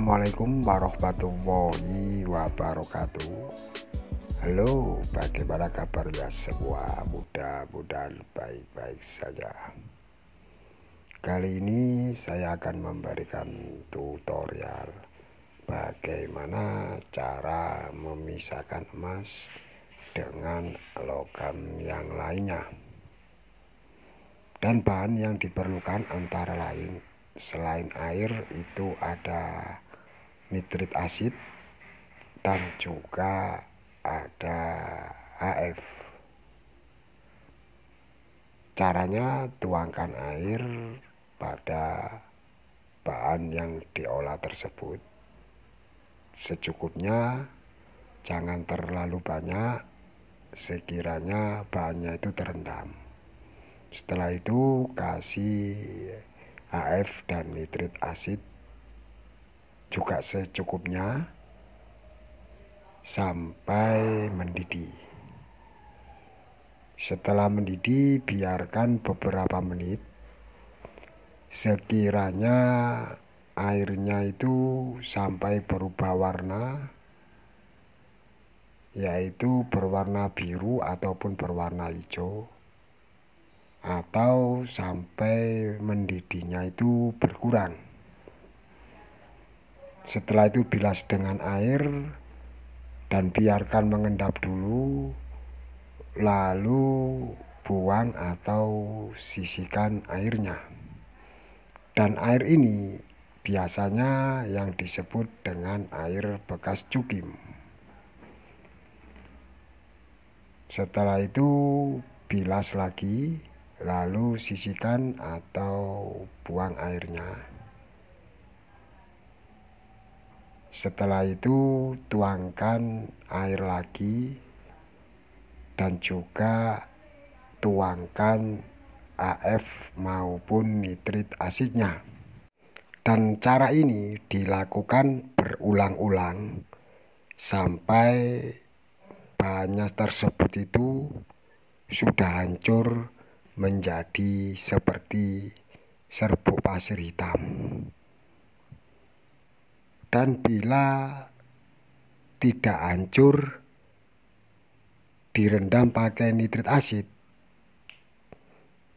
Assalamualaikum warahmatullahi wabarakatuh. Halo, bagaimana kabarnya semua? Mudah-mudahan baik-baik saja. Kali ini saya akan memberikan tutorial bagaimana cara memisahkan emas dengan logam yang lainnya. Dan bahan yang diperlukan antara lain selain air itu ada nitrit asid dan juga ada HF. Caranya tuangkan air pada bahan yang diolah tersebut secukupnya, jangan terlalu banyak, sekiranya bahannya itu terendam. Setelah itu kasih HF dan nitrit asid juga secukupnya sampai mendidih. Setelah mendidih, biarkan beberapa menit. Sekiranya airnya itu sampai berubah warna, yaitu berwarna biru ataupun berwarna hijau, atau sampai mendidihnya itu berkurang. Setelah itu bilas dengan air dan biarkan mengendap dulu, lalu buang atau sisihkan airnya. Dan air ini biasanya yang disebut dengan air bekas cukim. Setelah itu bilas lagi, lalu sisihkan atau buang airnya. Setelah itu tuangkan air lagi dan juga tuangkan HF maupun nitrit asidnya. Dan cara ini dilakukan berulang-ulang sampai bahannya tersebut itu sudah hancur menjadi seperti serbuk pasir hitam. Dan bila tidak hancur, direndam pakai nitrit asid.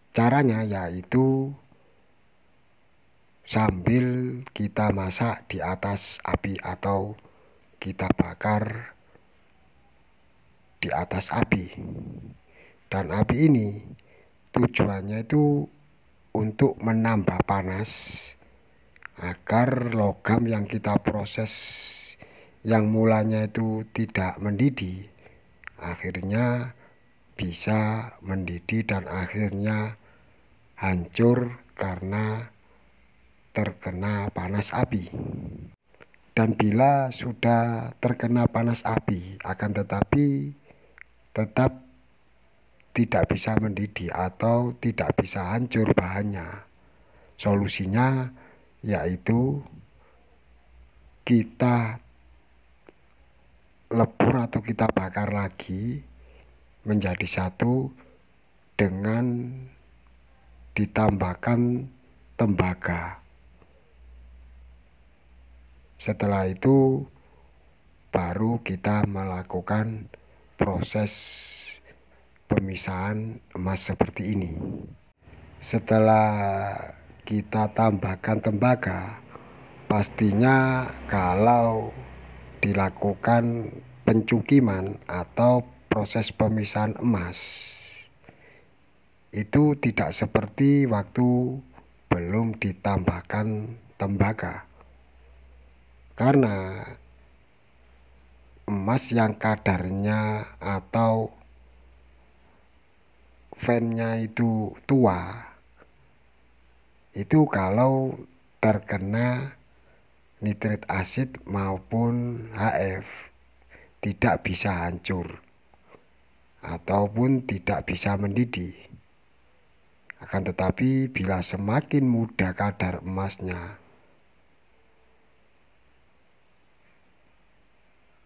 Caranya yaitu sambil kita masak di atas api atau kita bakar di atas api. Dan api ini tujuannya itu untuk menambah panas agar logam yang kita proses yang mulanya itu tidak mendidih akhirnya bisa mendidih dan akhirnya hancur karena terkena panas api. Dan bila sudah terkena panas api akan tetapi tetap tidak bisa mendidih atau tidak bisa hancur bahannya, solusinya yaitu kita lebur atau kita bakar lagi menjadi satu dengan ditambahkan tembaga. Setelah itu baru kita melakukan proses pemisahan emas seperti ini. Setelah kita tambahkan tembaga, pastinya kalau dilakukan pencukiman atau proses pemisahan emas itu tidak seperti waktu belum ditambahkan tembaga. Karena emas yang kadarnya atau vennya itu tua, itu kalau terkena nitrit asid maupun HF tidak bisa hancur ataupun tidak bisa mendidih. Akan tetapi bila semakin muda kadar emasnya,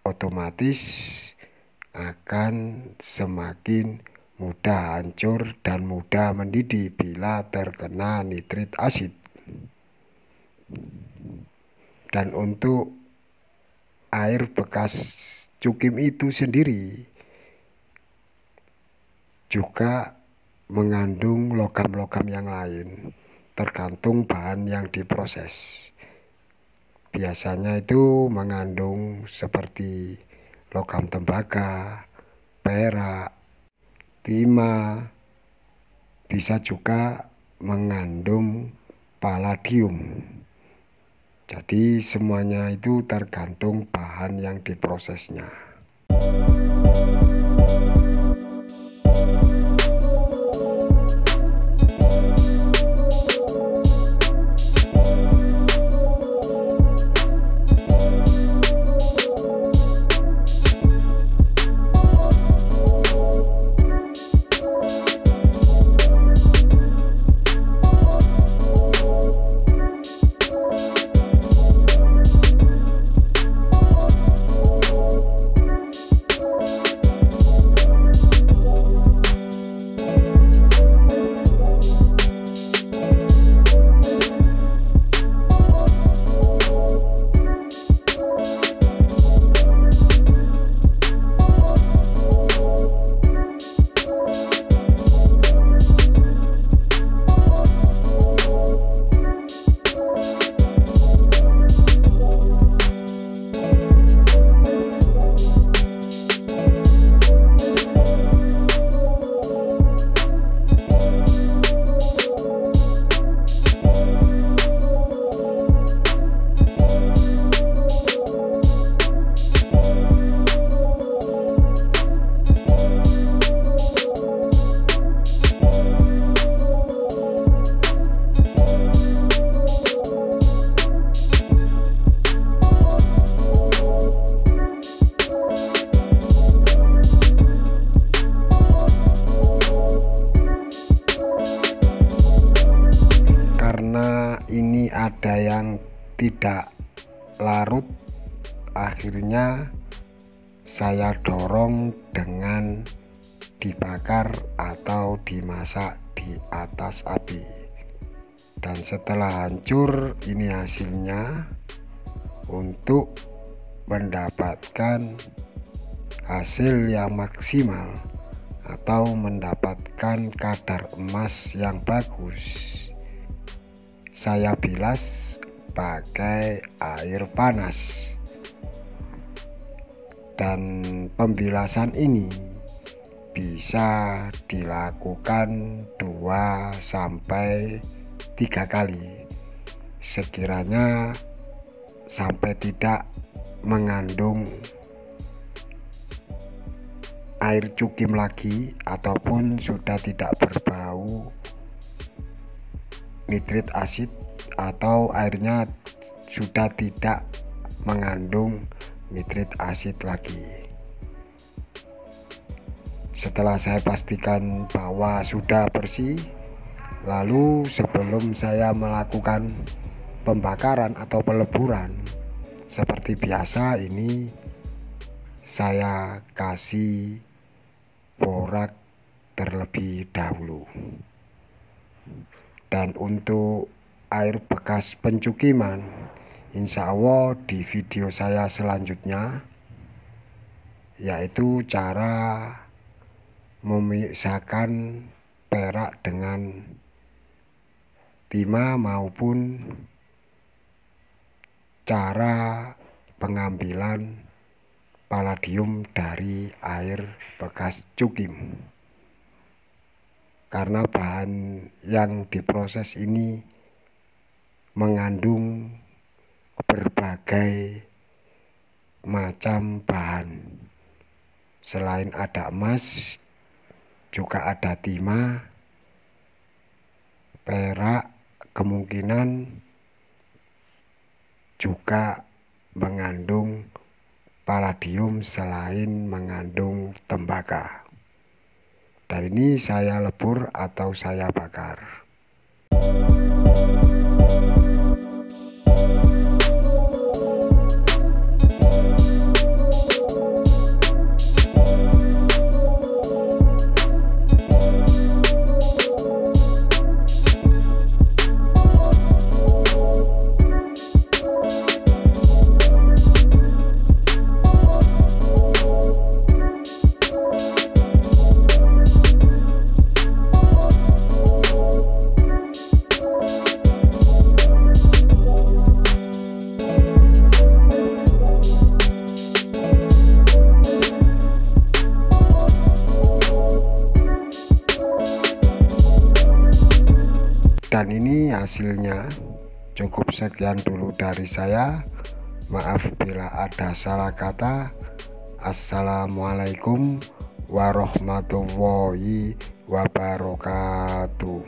otomatis akan semakin mudah hancur dan mudah mendidih bila terkena nitrit asid. Dan untuk air bekas cukim itu sendiri juga mengandung logam-logam yang lain, tergantung bahan yang diproses. Biasanya itu mengandung seperti logam tembaga, perak, timah, bisa juga mengandung palladium. Jadi semuanya itu tergantung bahan yang diprosesnya. Ini ada yang tidak larut, akhirnya saya dorong dengan dibakar atau dimasak di atas api. Dan setelah hancur, ini hasilnya. Untuk mendapatkan hasil yang maksimal atau mendapatkan kadar emas yang bagus, saya bilas pakai air panas. Dan pembilasan ini bisa dilakukan 2-3 kali sekiranya sampai tidak mengandung air cukim lagi ataupun sudah tidak berbau nitrit asid atau airnya sudah tidak mengandung nitrit asid lagi. Setelah saya pastikan bahwa sudah bersih, lalu sebelum saya melakukan pembakaran atau peleburan seperti biasa, ini saya kasih borak terlebih dahulu. Dan untuk air bekas pencukiman, insya Allah di video saya selanjutnya, yaitu cara memisahkan perak dengan timah maupun cara pengambilan palladium dari air bekas cukim. Karena bahan yang diproses ini mengandung berbagai macam bahan. Selain ada emas, juga ada timah, perak, kemungkinan juga mengandung palladium selain mengandung tembaga. Dan ini saya lebur atau saya bakar. dan ini hasilnya. Cukup sekian dulu dari saya. Maaf bila ada salah kata. Assalamualaikum warahmatullahi wabarakatuh.